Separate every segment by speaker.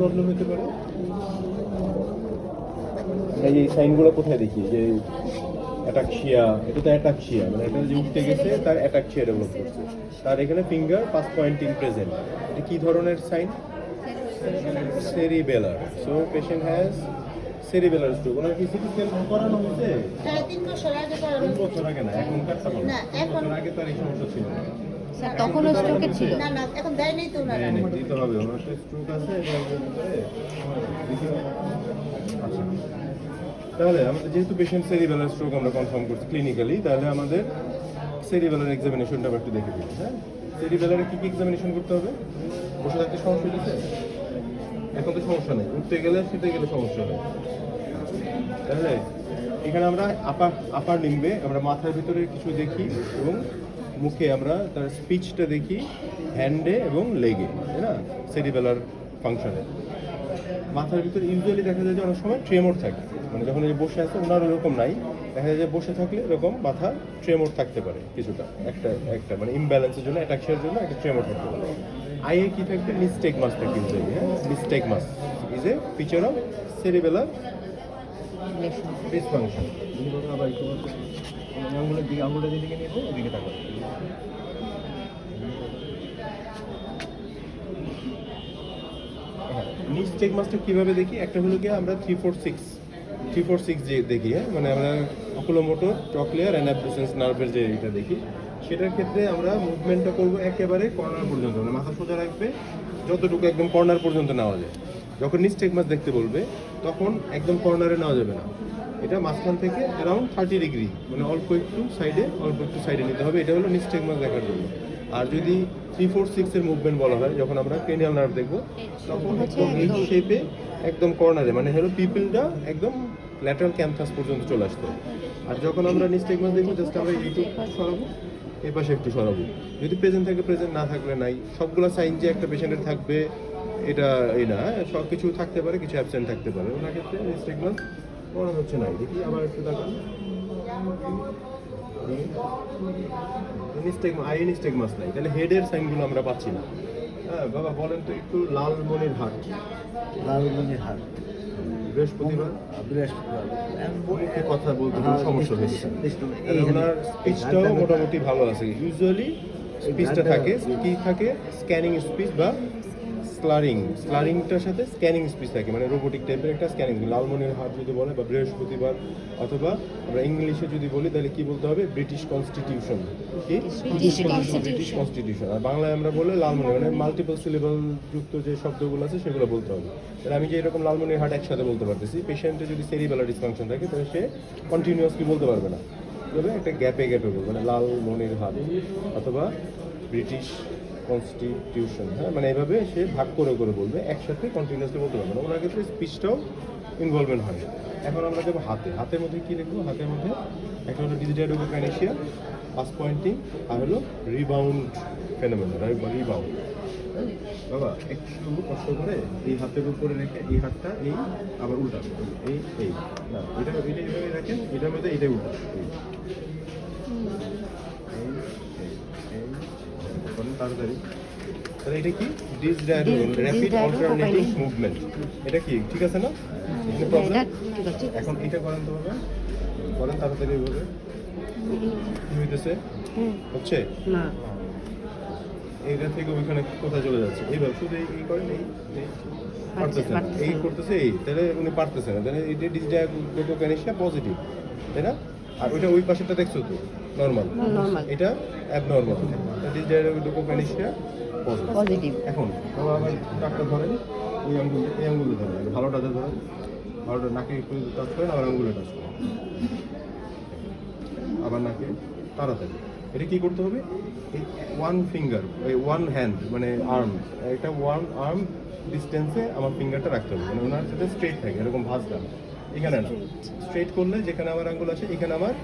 Speaker 1: Problem হতে পারে। এই যে সাইনগুলো কোথায় দেখি যে অ্যাটাক্সিয়া, এটা তো অ্যাটাক্সিয়া, মানে এটা যে উঠতে গেছে তার অ্যাটাক্সিয়া ডেভেলপ করছে। তার এখানে ফিঙ্গার পাস পয়েন্টিং প্রেজেন্ট। এটা কি ধরনের sign? Cerebellar. So patient has cerebellar stroke. ওনার কি সিটি স্ক্যান করানো হয়েছে?
Speaker 2: হ্যাঁ, 3 বছর আগে করানো।
Speaker 1: 3 বছর আগে না, এখনকারটা বলো।
Speaker 2: না, এখন
Speaker 1: আগে তার এই সমস্যা ছিল না।
Speaker 3: স্যার তখনও স্ট্রোকে ছিল?
Speaker 2: না না, এখন দেয় নাই তো ওনারা।
Speaker 1: দিতে হবে, ওনার তো স্ট্রোক আছে এটার ভিতরে। আচ্ছা, তাহলে আমাদের যেহেতু পেশেন্ট সেরিবেলার স্ট্রোক আমরা কনফার্ম করছি ক্লিনিক্যালি, তাহলে আমাদের সেরিবেলার এক্সামিনেশনটা একটু দেখে দিই। হ্যাঁ, সেরিবেলারে কি কি এক্সামিনেশন করতে হবে? বসে থাকতে সমস্যা হচ্ছে? এখন তো সমস্যা নেই, উঠতে গেলে শুতে গেলে সমস্যা নেই। তাহলে এখানে আমরা আপার লিম্বে আমরা মাথার ভিতরে কিছু দেখি এবং মুখে আমরা তার স্পিচটা দেখি, হ্যান্ডে এবং লেগে, তাই না? সেরিবেলার ফাংশনে মাথার ভিতরে ইউজুয়ালি দেখা যায় যে অনেক সময় ট্রেমর থাকে, মানে যখন এই বসে আছে ওনার ওরকম নাই, দেখা যায় যে বসে থাকলে এরকম মাথা ট্রেমর থাকতে পারে কিছুটা, একটা মানে ইমব্যালেন্সের জন্য, অ্যাটাক্সিয়ার জন্য একটা ট্রেমর থাকতে পারে। আইয়ে কি থাকবে? নিস্টেগমাস থাকে ইউজুয়ালি। হ্যাঁ, nystagmus is a feature of cerebellar dysfunction. আবার একটু আঙুলের দিকে, আঙুলের দিকে নিয়ে ওদিকে তাকাবো। নিস্টেগমাসটা কিভাবে দেখি? একটা হলো কি আমরা 3-4-6 যে দেখি, হ্যাঁ, মানে আমরা অকুলোমোটর, টকলিয়ার অ্যান্ড অ্যাবডুসেন্স নার্ভের যে এটা দেখি, সেটার ক্ষেত্রে আমরা মুভমেন্টটা করবো একেবারে কর্নার পর্যন্ত, মানে মাথা সোজা রাখবে যতটুকু একদম কর্নার পর্যন্ত নেওয়া যায়। যখন নিস্টেগমাস দেখতে বলবে তখন একদম কর্নারে নেওয়া যাবে না, এটা মাঝখান থেকে অ্যারাউন্ড 30 ডিগ্রি, মানে অল্প একটু সাইডে নিতে হবে। এটা হলো নিস্টেগমাস দেখার জন্য। আর যদি 3-4-6 এর মুভমেন্ট বলা হয়, যখন আমরা ক্রেনিয়াল নার্ভ দেখবো তখন একদম এই শেপে একদম কর্নারে, মানে হলো পিপলটা একদম ল্যাটারাল ক্যাম্পাস পর্যন্ত চলে আসতে হবে। আর যখন আমরা নিস্টেগমাস দেখবো জাস্ট আমরা এইটু সরাবো, এই পাশে একটু সরাবো। যদি প্রেজেন্ট থাকে প্রেজেন্ট, না থাকলে নাই। সবগুলো সাইন যে একটা পেশেন্টের থাকবে এটা এই না, সব কিছু থাকতে পারে, কিছু অ্যাবসেন্ট থাকতে পারে। ওনার ক্ষেত্রে নিস্টেগমাস মনে হচ্ছে নাই। দেখি আবার একটু তাকান। নিস্টেগমাস নাই, তাহলে হেডের সাইনগুলো আমরা পাচ্ছি না। হ্যাঁ বাবা, বলেন তো একটু লালমনির হাট।
Speaker 4: লালমনির হাট
Speaker 1: বৃহস্পতিবার মুখে কথা বলতে কোনো সমস্যা হয়েছে।
Speaker 4: এই
Speaker 1: ওনার স্পিচটাও মোটামুটি ভালো আছে। ইউজুয়ালি স্পিচটা থাকে কি থাকে? স্ক্যানিং স্পিচ বা স্লারিংটার সাথে স্ক্যানিং স্পিচ থাকে, মানে রোবোটিক টাইপের একটা স্ক্যানিং। লালমনির হাট যদি বলে বা বৃহস্পতিবার, অথবা আমরা ইংলিশে যদি বলি তাহলে কি বলতে হবে? British constitution. কি? British constitution. আর বাংলায় আমরা বলে লালমনি, মানে মাল্টিপল সিলেবল যুক্ত যে শব্দগুলো আছে সেগুলো বলতে হবে। তাহলে আমি যে এরকম লালমনির হাট একসাথে বলতে পারতেছি। পেশেন্টের যদি সেরিবেলার ডিসফাংশন থাকে তাহলে সে কন্টিনিউয়াসলি বলতে পারবে না, তবে একটা গ্যাপে বলবে, মানে লালমনির হাট অথবা ব্রিটিশ কনস্টিটিউশন। হ্যাঁ, মানে এইভাবে সে ভাগ করে বলবে, একসাথে কন্টিনিউয়াসলি বলতে পারবে না। ওনার ক্ষেত্রে স্পিচটাও ইনভলভমেন্ট হয়। এখন আমরা যাবো হাতের মধ্যে কি লিখবো? হাতের মধ্যে একটা হলো ডিজিটাইডোকাইনেসিয়া, পাস পয়েন্টিং, আর হলো রিবাউন্ড ফেনোমেনন, রিবাউন্ড। বাবা একটু কষ্ট করে এই হাতের উপরে রেখে এই হাতটা এই আবার উল্টা, এই না, এটা এইভাবে রাখেন, এটার মধ্যে এটাই উল্টা, তাড়াতাড়ি। তাহলে এটা কি? Rapid alternating movement. এটা কি ঠিক আছে না? প্রবলেম। এখন এটা করেন তো বাবা, করেন তাড়াতাড়ি এইভাবে। কি হইতেছে? হচ্ছে না, এইটা থেকে ওইখানে কোথায় চলে যাচ্ছে? এইভাবে শুধু এই করেন, এই পারতেছে না, এই করতেছে, এই তাহলে উনি পারতেছে না। তাহলে এটা ডিসডায়াগনোসিস পজিটিভ, তাই না? আর ওইটা ওই পাশেরটা দেখছো তো নরমাল, এটা অ্যাবনরমাল। ডিসডায়াগনোসিস পজিটিভ। এখন বাবা আবার টাকটা ধরেন, এই আঙ্গুলে ধরেন, ভালোটাতে ধরেন, ভালোটা নাকে একটু টাচ করেন, আবার আঙ্গুলে টাচ করেন, আবার নাকে, তাড়াতাড়ি। এটা কি করতে হবে? এই ওয়ান ফিঙ্গার, এই ওয়ান হ্যান্ড মানে আর্ম, এটা ওয়ান আর্ম ডিস্টেন্সে আমার ফিঙ্গারটা রাখতে হবে, মানে ওনার সাথে স্ট্রেট থাকে, এরকম ভাঁজটা এখানে না, স্ট্রেট করলে যেখানে আমার আঙ্গুল আছে এখানে আমার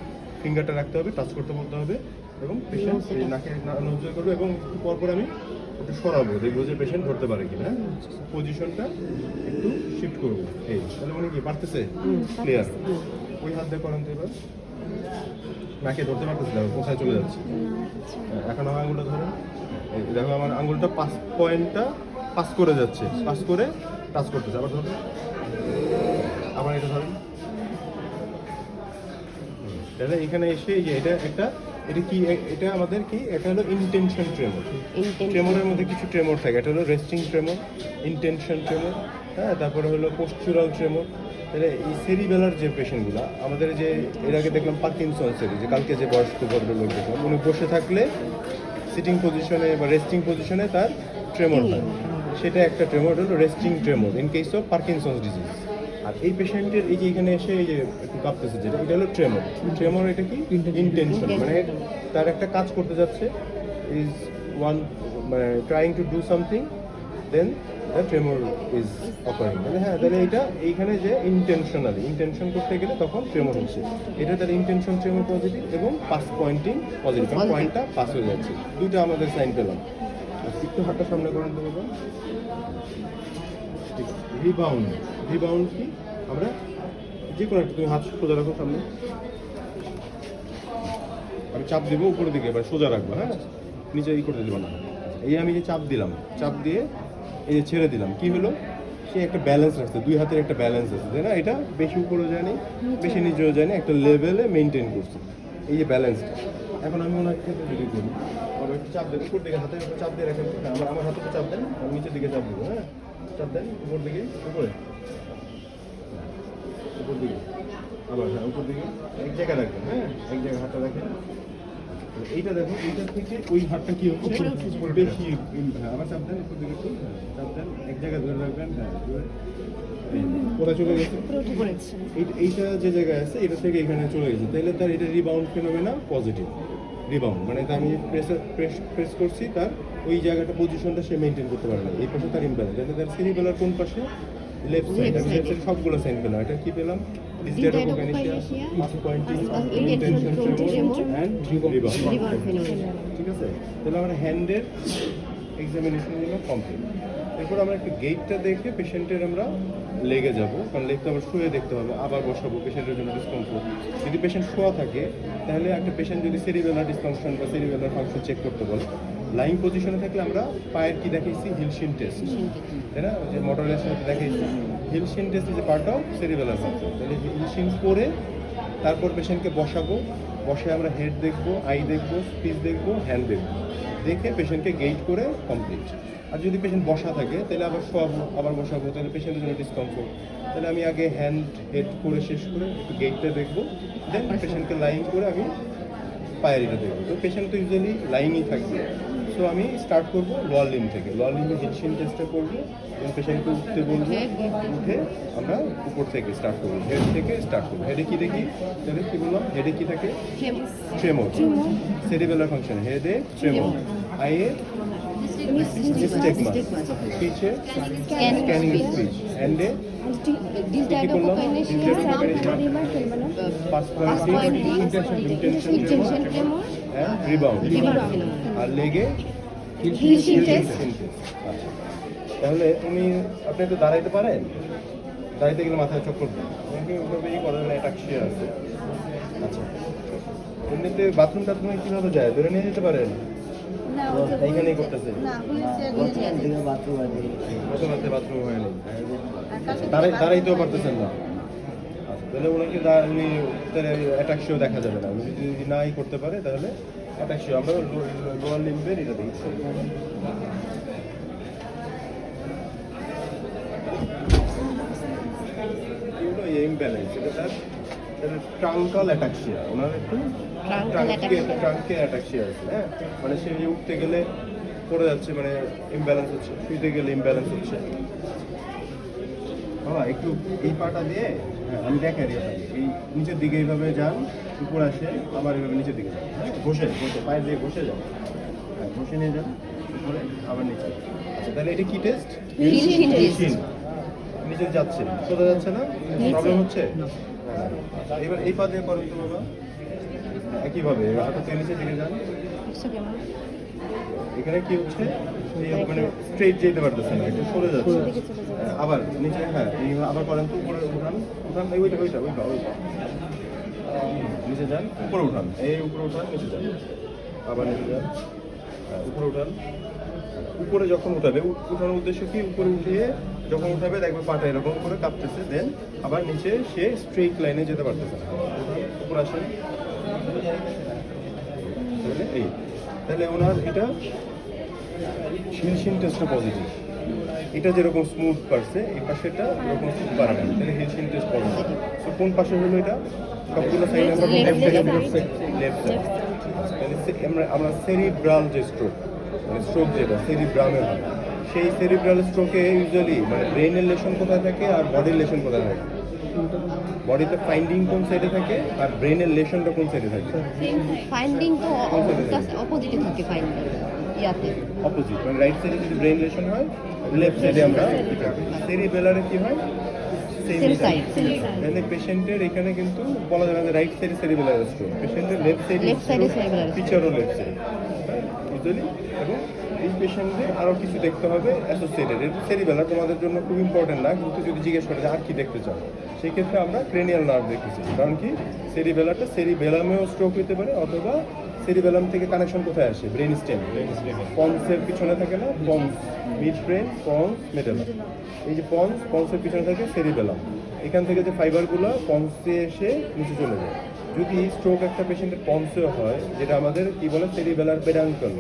Speaker 1: ফিঙ্গারটা রাখতে হবে, টাচ করতে বলতে হবে, এবং পেশেন্ট নাকে নজর করবে, এবং পরপর আমি একটু সরাবো, দেখবো যে পেশেন্ট ধরতে পারে কিনা। পজিশনটা একটু শিফট করবো, এই তাহলে উনি কি পারতেছে? ক্লিয়ার। ওই হাত দিয়ে করেন তো এবার, নাকে ধরতে পারতেছে না, কোথায় চলে যাচ্ছে। এখন আমার আঙুলটা ধরেন, দেখো আমার আঙুলটা পাস পয়েন্টটা পাস করে যাচ্ছে, পাস করে টাচ করতেছে, আবার ধরুন, আবার এটা ধরেন। তাহলে এখানে এসে এই যে এটা কি, এটা আমাদের কি, এটা হলো ইন্টেনশন ট্রেমর। ট্রেমরের মধ্যে কিছু ট্রেমর থাকে, এটা হলো রেস্টিং ট্রেমর, ইন্টেনশন ট্রেমর, হ্যাঁ, তারপরে হলো পোস্চুরাল ট্রেমর। তাহলে এই সেরিবেলার যে পেশেন্টগুলো আমাদের, যে এর আগে দেখলাম পার্কিনসন্সের, যে কালকে যে বয়স্ক ভদ্রলোক দেখলাম, উনি বসে থাকলে সিটিং পজিশনে বা রেস্টিং পজিশনে তার ট্রেমর হয়, সেটা একটা ট্রেমর হলো resting tremor in case of Parkinson's disease. আর এই পেশেন্টের এই যে এখানে এসে এই যে একটু কাঁপতেছে, যেটা এটা হলো ট্রেমর। ট্রেমর এটা কি, ইন্টেনশন, মানে তার একটা কাজ করতে যাচ্ছে, ইজ ওয়ান, মানে trying to do something, then the tremor is occurring. তাহলে হ্যাঁ, তাহলে এটা এইখানে যে ইন্টেনশনালি, ইন্টেনশন করতে গেলে তখন ট্রেমর হচ্ছে। এটা তার ইন্টেনশন ট্রেমর পজিটিভ এবং পাস পয়েন্টিং পজিটিভ, পয়েন্টটা পাস হয়ে যাচ্ছে। দুটো আমাদের সাইন পেলাম। একটু হাতটা সামনে করেন তো বাবা। রিবাউন্ড, রিবাউন্ড কি, আমরা যে কোনো একটা, তুমি হাত সোজা রাখো সামনে, আমি চাপ দেবো উপরের দিকে, এবার সোজা রাখবো, হ্যাঁ, নিচে ই করতে দেবো না। এই আমি যে চাপ দিলাম, চাপ দিয়ে এই যে ছেড়ে দিলাম, কি হলো, সে একটা ব্যালেন্স রাখছে, দুই হাতের একটা ব্যালেন্স আছে, তাই না? এটা বেশি উপরেও যায়নি, বেশি নিচেও যায়নি, একটা লেভেলে মেনটেন করছে, এই যে ব্যালেন্সটা। এখন আমি ওনার ক্ষেত্রে যদি করি, আবার একটু চাপ দেবো উপর দিকে, হাতের উপর চাপ দিয়ে রাখেন, আমার হাতে চাপ দেন, আমি নিচের দিকে চাপ দেবো, হ্যাঁ, চাপ দেন উপর দিকে, উপরে, উপর দিকে, আবার হ্যাঁ উপর দিকে, এক জায়গায় রাখবেন, হ্যাঁ, এক জায়গায় হাতটা রাখেন। এইটা দেখো, এইটার থেকে ওই হাতটা কি হচ্ছে, বেশি, হ্যাঁ, আবার চাপ দেন উপর দিকে, একটু, হ্যাঁ, চাপ দেন, এক জায়গায় ধরে রাখবেন, হ্যাঁ, ওরা চলে গেছে, এইটা যে জায়গায় আছে এটা থেকে এখানে চলে গেছে, তাহলে তার এটা রিবাউন্ড ফেনোমেনা পজিটিভ। রিবাউন্ড মানে আমি প্রেস করছি, তার ওই জায়গাটা পজিশনটা সে মেনটেন করতে পারে না, এই পাশে তার ইমব্যালেন্স। তাহলে তার সেরিবেলার কোন পাশে, লেফট সাইড। আমি লেফট সাইড সবগুলো সাইন পেলাম। এটা কি পেলাম, dysdiadochokinesia, past pointing, intention tremor and rebound. ঠিক আছে, তাহলে আমরা হ্যান্ডের এক্সামিনেশন হলো কমপ্লিট। এরপর আমরা একটু গেটটা দেখে পেশেন্টের আমরা লেগে যাব, কারণ লেগটা আবার শুয়ে দেখতে হবে, আবার বসাবো পেশেন্টের জন্য ডিসকমফোর্ট। যদি পেশেন্ট শোয়া থাকে, তাহলে একটা পেশেন্ট যদি সেরিবেলার ডিসফাংশন বা সেরিবেলার ফাংশন চেক করতে বলে, লাইং পজিশনে থাকলে আমরা পায়ের কি দেখাইছি, হিলশিন টেস্ট, তাই না? যে মডেলের সাথে দেখাইছি heel shin test is a part of cerebellar function. তাহলে হিলশিন করে তারপর পেশেন্টকে বসাবো, বসে আমরা হেড দেখবো, আই দেখবো, স্পিচ দেখবো, হ্যান্ড দেখবো, দেখে পেশেন্টকে গেইট করে কমপ্লিট। আর যদি পেশেন্ট বসা থাকে তাহলে আবার শোয়াবো, আবার বসাবো, তাহলে পেশেন্টের জন্য ডিসকমফোর্ট। তাহলে আমি আগে হ্যান্ড হেড করে শেষ করে একটু গেইটটা দেখবো, দেন পেশেন্টকে লাইন করে আমি পায়ের এটা দেখবো। তো পেশেন্ট তো ইউজুয়ালি লাইনই থাকবে, সো আমি স্টার্ট করবো লোয়ার লিম্ব থেকে। লোয়ার লিম্বে হিলশিন টেস্টটা করবো, এবং পেশেন্টকে উঠতে বলবো, উঠে আমরা উপর থেকে স্টার্ট করবো, হেড থেকে স্টার্ট করবো। হেডে কি দেখি, তাহলে কি বললাম, হেডে কি থাকে, ট্রেমর, সেরিবেলার ফাংশন, হেডে ট্রেমর, আইয়ে স্টিগমা, পিছে স্ক্যানিং স্পিচ, হ্যান্ডে কি বললাম, past pointing, intention tremor and rebound, আর লেগে হিলশিন টেস্ট। আচ্ছা, তাহলে আপনি একটু দাঁড়াইতে পারেন, দাঁড়াইতে গেলে মাথায় চক্কর দেয়, ওইভাবে ই করেন, অ্যাটাক্সিয়া আছে। আচ্ছা, এমনিতে বাথরুম টাথরুমে কীভাবে যায়, ধরে নিয়ে যেতে পারেন? এইখানেই করতেছে,
Speaker 4: বাথরুম আছে,
Speaker 1: বাথরুম হয়নি, দাঁড়াইতেও পারতেছেন না। আচ্ছা, তাহলে ওনাকে উনি তাহলে অ্যাটাক্সিও দেখা যাবে না। উনি যদি নাই করতে পারে তাহলে অ্যাটাক্সিও, আমরা লোয়ার লিম্বের এটা দেখি। ইমব্যালেন্স, এটা তার ট্রাঙ্কাল অ্যাটাক্সিয়া, ওনার একটু ট্রাঙ্কে অ্যাটাক্সিয়া আছে, হ্যাঁ, মানে সে উঠতে গেলে পড়ে যাচ্ছে, মানে ইমব্যালেন্স হচ্ছে, শুইতে গেলে ইমব্যালেন্স হচ্ছে। বাবা একটু এই পাটা দিয়ে, হ্যাঁ আমি দেখাই দিই আপনাকে, এই নিচের দিকে এইভাবে যান, উপর আসে, আবার এইভাবে নিচের দিকে যান, হ্যাঁ, বসে বসে পায়ের দিয়ে বসে যান, হ্যাঁ বসে নিয়ে যান, উপরে আবার নিচে। আচ্ছা, তাহলে এটা কি টেস্ট, হিলশিন। নিচে যাচ্ছে, সোজা যাচ্ছে না, প্রবলেম হচ্ছে। এবার এই পা দিয়ে করেন তো বাবা, একইভাবে হাতে থেকে নিচের দিকে যান। এখানে কি হচ্ছে, মানে স্ট্রেট যেতে পারতেছে না, একটু সরে যাচ্ছে, আবার নিচে, হ্যাঁ আবার করেন তো, উপরে উঠান, উঠান, ওইটা ওইটা ওইটা ওইটা, নিচে যান, উপরে উঠান, এই উপরে উঠান, নিচে যান, আবার নিচে যান, উপরে উঠান। উপরে যখন উঠাবে, উঠানোর উদ্দেশ্য কি, উপরে উঠিয়ে যখন উঠাবে দেখবে পাটা এরকম করে কাঁপতেছে, দেন আবার নিচে সে স্ট্রেট লাইনে যেতে পারতেছে না। উপর আসেন, তাহলে এই, তাহলে ওনার এটা হিলশিন টেস্টটা পজিটিভ। এটা যেরকম স্মুথ পারছে, এই পাশেটা এরকম স্মুথ পারে না, তাহলে হিলশিন টেস্ট পজিটিভ। তো কোন পাশে হলো এটা? সবগুলো সাইড আমরা লেফট সাইড। তাহলে আমরা সেরিব্রাল যে স্ট্রোক, মানে স্ট্রোক যেটা সেরিব্রামে হয়, সেই সেরিব্রাল স্ট্রোকে ইউজুয়ালি মানে ব্রেনের লেশন কোথায় থাকে আর বডির লেশন কোথায় থাকে? বডিতে ফাইন্ডিং কোন সাইডে থাকে আর ব্রেনের লেশনটা কোন সাইডে থাকে?
Speaker 3: ফাইন্ডিং তো অপোজিটে থাকে ফাইন্ডিং ইয়াতে।
Speaker 1: অপোজিট, মানে রাইট সাইডে যদি ব্রেন লেশন হয়, লেফট সাইডে আমরা সেরিবেলারে কি হয়?
Speaker 3: Same side.
Speaker 1: মানে পেশেন্টের এখানে কিন্তু বলা যাবে না রাইট সাইডে সেরিবেলার স্ট্রোক, পেশেন্টের লেফট সাইডে
Speaker 3: Left side এ cerebral stroke.
Speaker 1: পিছারও লেফট সাইড ইউজুয়ালি। এবং এই পেশেন্টদের আরও কিছু দেখতে হবে অ্যাসোসিয়েটেড। সেরিবেলার তোমাদের জন্য খুব ইম্পর্টেন্ট না, কিন্তু যদি জিজ্ঞেস করে যে আর কি দেখতে চাও, সেক্ষেত্রে আমরা ক্রেনিয়াল নার্ভ দেখতেছি। কারণ কি সেরিবেলারটা সেরিবেলামেও স্ট্রোক হতে পারে, অথবা সেরিবেলাম থেকে কানেকশন কোথায় আসে? ব্রেন স্টেম, পন্সের পিছনে থাকে না, ponds mid brain, ponds medulla. এই যে পন্সের পিছনে থাকে সেরিবেলাম, এখান থেকে যে ফাইবারগুলো পন্সে এসে নিচে চলে যায়। যদি স্ট্রোক একটা পেশেন্টের পন্সেও হয়, যেটা আমাদের কি বলে সেরিবেলার পেডাঙ্কল,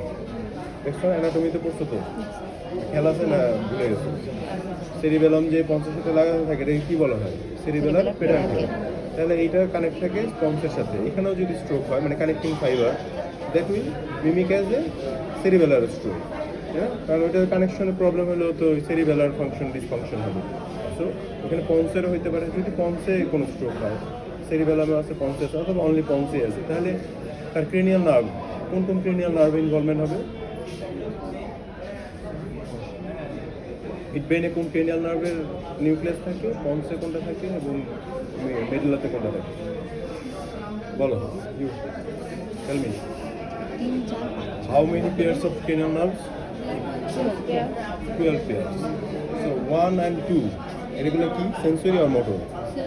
Speaker 1: দেখছো অ্যানাটমিতে পড়ছো তো, খেলা আছে না, ভুলে গেছো। সেরিবেলাম যে পন্সের সাথে লাগানো থাকে এটাকে কি বলা হয়? সেরিবেলার পেডাঙ্কল। তাহলে এইটা কানেক্ট থাকে পন্সের সাথে। এখানেও যদি স্ট্রোক হয়, মানে connecting fibre, that will mimic as a cerebellar stroke. হ্যাঁ, কারণ ওইটার কানেকশনের প্রবলেম হলেও তো সেরিবেলার ফাংশন ডিসফাংশন হবে। সো এখানে পন্সেরও হইতে পারে। যদি পন্সে কোনো স্ট্রোক হয়, সেরিবেলামে আছে, পন্সে আছে, অথবা অনলি পন্সে আছে, তাহলে তার ক্রেনিয়াল নার্ভ, কোন কোন ক্রেনিয়াল নার্ভ ইনভলভমেন্ট হবে? ব্রেনে কোন ক্রেনিয়াল নার্ভের নিউক্লিয়াস থাকে, পন্সে কোনটা থাকে, এবং মেডুলাতে কোনটা থাকে? বলো, you tell me.
Speaker 3: 3, 4, 5
Speaker 1: How many pairs of cranial nerves? 12 pairs. So 1 and 2, এগুলো কি সেন্সরি আর মোটর?